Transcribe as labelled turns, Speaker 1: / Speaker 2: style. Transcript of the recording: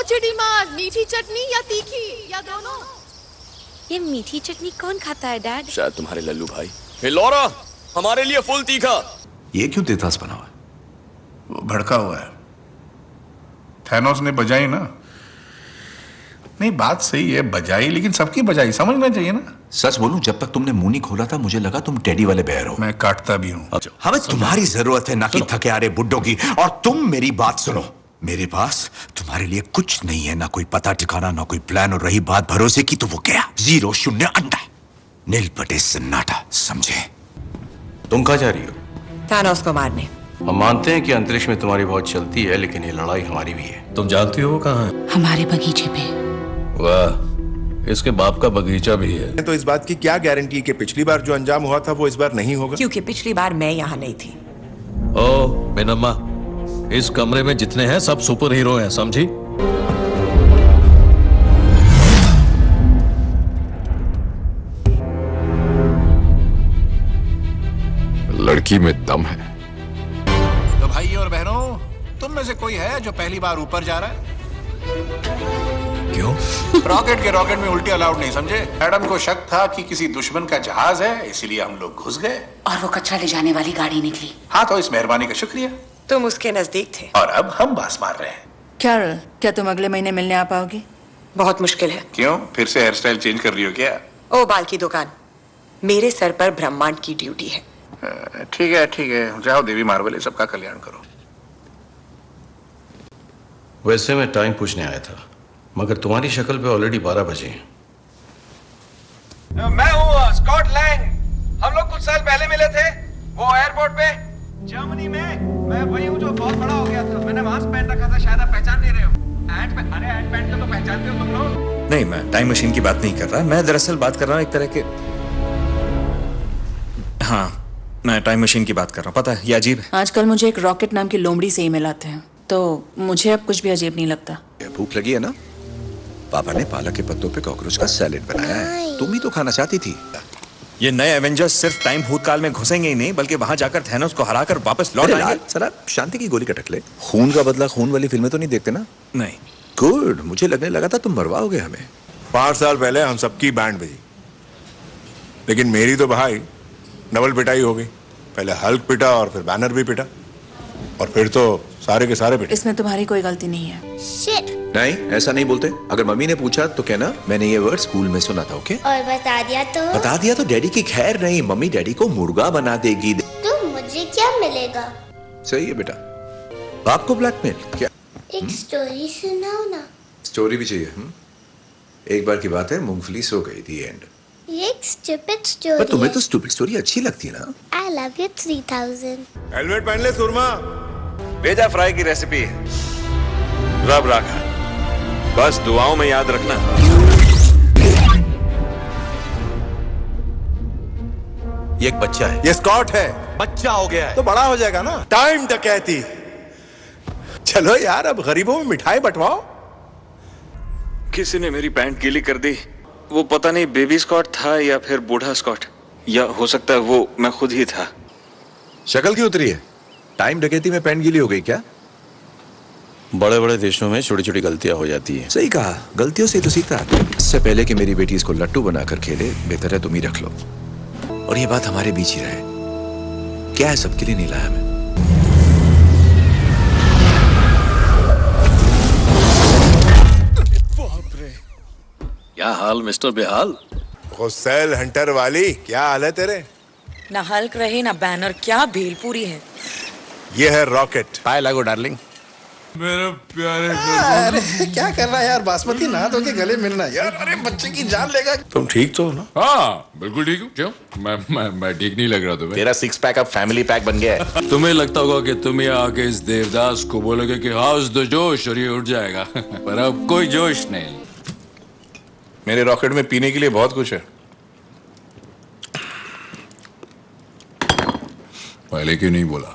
Speaker 1: चिड़ी मार, मीठी चटनी या तीखी या दोनों?
Speaker 2: ये मीठी चटनी कौन खाता है डैड?
Speaker 3: शायद तुम्हारे लल्लू भाई। हे लॉरा, हमारे लिए फुल तीखा।
Speaker 4: ये क्यों तेतास बना हुआ है?
Speaker 5: वो भड़का हुआ है। थैनोस ने बजाई ना। नहीं, बात सही है, बजाई, लेकिन सबकी बजाई समझना चाहिए ना।
Speaker 4: सच बोलूं, जब तक तुमने मुंह नहीं खोला था मुझे लगा तुम टेडी वाले बेयर हो।
Speaker 5: मैं काटता भी हूँ।
Speaker 4: हमें तुम्हारी जरूरत है ना कि थके आ रहे बुड्ढों की। और तुम मेरी बात सुनो, मेरे पास तुम्हारे लिए कुछ नहीं है, ना कोई पता ठिकाना, ना कोई प्लान। और रही बात भरोसे की, तो वो क्या? 0 0 अंडा, नील पटे सन्नाटा, समझे?
Speaker 3: तुम कहाँ जा रही हो?
Speaker 6: थानोस को मारने।
Speaker 3: हम मानते हैं कि अंतरिक्ष में तुम्हारी बहुत चलती है, लेकिन ये लड़ाई हमारी भी है।
Speaker 7: तुम जानती हो वो कहाँ है?
Speaker 6: हमारे बगीचे पे।
Speaker 7: वाह, इसके बाप का बगीचा भी है।
Speaker 8: तो इस बात की क्या गारंटी कि पिछली बार जो अंजाम हुआ था वो इस बार नहीं होगा?
Speaker 6: क्योंकि पिछली बार मैं यहाँ नहीं थी।
Speaker 7: ओ बेनम्मा, इस कमरे में जितने हैं सब सुपर हीरो हैं, समझी?
Speaker 3: लड़की में दम है।
Speaker 5: तो भाई और बहनों, तुम में से कोई है जो पहली बार ऊपर जा रहा है?
Speaker 4: क्यों?
Speaker 5: रॉकेट में उल्टी अलाउड नहीं, समझे? मैडम को शक था कि किसी दुश्मन का जहाज है, इसीलिए हम लोग घुस गए
Speaker 6: और वो कचरा ले जाने वाली गाड़ी निकली।
Speaker 5: हाँ, तो इस मेहरबानी का शुक्रिया।
Speaker 6: तुम उसके नजदीक थे।
Speaker 5: और अब हम बास मार रहे हैं।
Speaker 9: कैरल, क्या तुम अगले महीने मिलने आ पाओगी?
Speaker 6: बहुत मुश्किल है।
Speaker 5: क्यों, फिर से हेयर स्टाइल चेंज कर रही हो क्या?
Speaker 6: ओ बाल की दुकान, मेरे सर पर ब्रह्मांड की ड्यूटी है।
Speaker 5: ठीक है, जाओ देवी मार्वल, सबका कल्याण करो।
Speaker 3: वैसे मैं टाइम पूछने आया था, मगर तुम्हारी शक्ल पे ऑलरेडी 12 बजे हैं।
Speaker 10: मैं हूँ स्कॉट लैंग। हम लोग कुछ साल पहले मिले थे वो एयरपोर्ट पे जर्मनी में। मैं वही हूँ जो बहुत बड़ा हो गया था। मैंने मास्क पहन रखा था, शायद आप पहचान नहीं रहे हो। अरे एंट मैन को तो पहचानते हो तुम लोग?
Speaker 11: नहीं, मैं टाइम मशीन की बात नहीं कर रहा। मैं दरअसल बात कर रहा हूँ एक तरह के, हाँ, मैं टाइम मशीन की बात कर रहा हूँ। पता है ये अजीब है।
Speaker 9: आजकल मुझे एक रॉकेट नाम की लोमड़ी से ईमेल आते हैं, तो मुझे अब कुछ भी अजीब नहीं लगता।
Speaker 4: भूख लगी है ना? पापा ने पालक के पत्तों पे कॉकरोच का सैलेड बनाया है। तुम ही तो खाना चाहती थी।
Speaker 11: ये नए एवेंजर्स सिर्फ टाइम भूतकाल में घुसेंगे ही नहीं, बल्कि वहां जाकर थैनोस को हराकर वापस लौट आएंगे।
Speaker 4: सरा शांति की गोली का टकले। खून का बदला खून वाली फिल्में तो नहीं देखते ना?
Speaker 11: नहीं।
Speaker 4: गुड, मुझे लगने लगा था तुम मरवाओगे हमें।
Speaker 8: 5 साल पहले हम सबकी बैंड बजी, लेकिन मेरी तो भाई डबल पिटाई हो गई। पहले हल्क पिटा और फिर बैनर भी पिटा, और फिर तो सारे के सारे पिटे।
Speaker 9: इसमें तुम्हारी कोई गलती नहीं है।
Speaker 4: नहीं, ऐसा नहीं बोलते। अगर मम्मी ने पूछा तो कहना मैंने ये वर्ड स्कूल में सुना था। ओके?
Speaker 12: और बता दिया तो
Speaker 4: डैडी की खैर नहीं, मम्मी डैडी को मुर्गा बना देगी।
Speaker 12: तो मुझे क्या मिलेगा?
Speaker 4: सही है बेटा। बाप को ब्लैकमेल क्या?
Speaker 12: एक स्टोरी सुनाओ ना।
Speaker 4: स्टोरी भी चाहिए? एक बार की बात है, मूंगफली सो गई थी। एंड
Speaker 12: ये एक स्टूपिड स्टोरी।
Speaker 4: पर तुम्हें तो स्टूपिड स्टोरी अच्छी लगती है ना?
Speaker 12: I love you 3000।
Speaker 8: हेलमेट पहन ले सुरमा।
Speaker 3: भेजा फ्राई की रेसिपी रब रखा, बस दुआओं में याद रखना।
Speaker 4: ये एक बच्चा है।
Speaker 8: ये स्कॉट है।
Speaker 4: बच्चा हो गया है
Speaker 8: तो बड़ा हो जाएगा ना। टाइम डकैती। चलो यार, अब गरीबों में मिठाई बंटवाओ।
Speaker 3: किसी ने मेरी पैंट गीली कर दी। वो पता नहीं बेबी स्कॉट था या फिर बूढ़ा स्कॉट, या हो सकता है वो मैं खुद ही था।
Speaker 4: शक्ल क्यों उतरी है? टाइम डकैती में पैंट गीली हो गई क्या?
Speaker 3: बड़े बड़े देशों में छोटी छोटी गलतियां हो जाती है।
Speaker 4: सही कहा, गलतियों से तो सीखता है। इससे पहले कि मेरी बेटी इसको लट्टू बनाकर खेले, बेहतर है तुम ही रख लो। और ये बात हमारे बीच ही रहे। क्या है, सबके लिए नहीं लाया मैं।
Speaker 7: क्या हाल मिस्टर बेहाल?
Speaker 8: गुस्सेल हंटर वाली, क्या हाल है तेरे?
Speaker 6: ना हल्क रहे ना बैनर, क्या भेलपूरी है।
Speaker 8: ये है रॉकेट।
Speaker 5: पाए लागो डार्लिंग।
Speaker 7: मेरे प्यारे
Speaker 5: अरे क्या कर रहा है यार, बासमती नहा धो के गले मिलना यार। अरे बच्चे की जान लेगा।
Speaker 8: तुम ठीक तो हो ना?
Speaker 7: हाँ बिल्कुल ठीक हूँ। क्यों, मैं ठीक नहीं लग रहा तुम्हें?
Speaker 5: तेरा 6 पैक अब फैमिली पैक बन गया है।
Speaker 7: तुम्हें लगता होगा कि तुम यहाँ आके इस देवदास को बोलोगे कि हाउस दो जोश और ये उठ जाएगा पर अब कोई जोश नहीं।
Speaker 5: मेरे रॉकेट में पीने के लिए बहुत कुछ है।
Speaker 7: पहले क्यों नहीं बोला?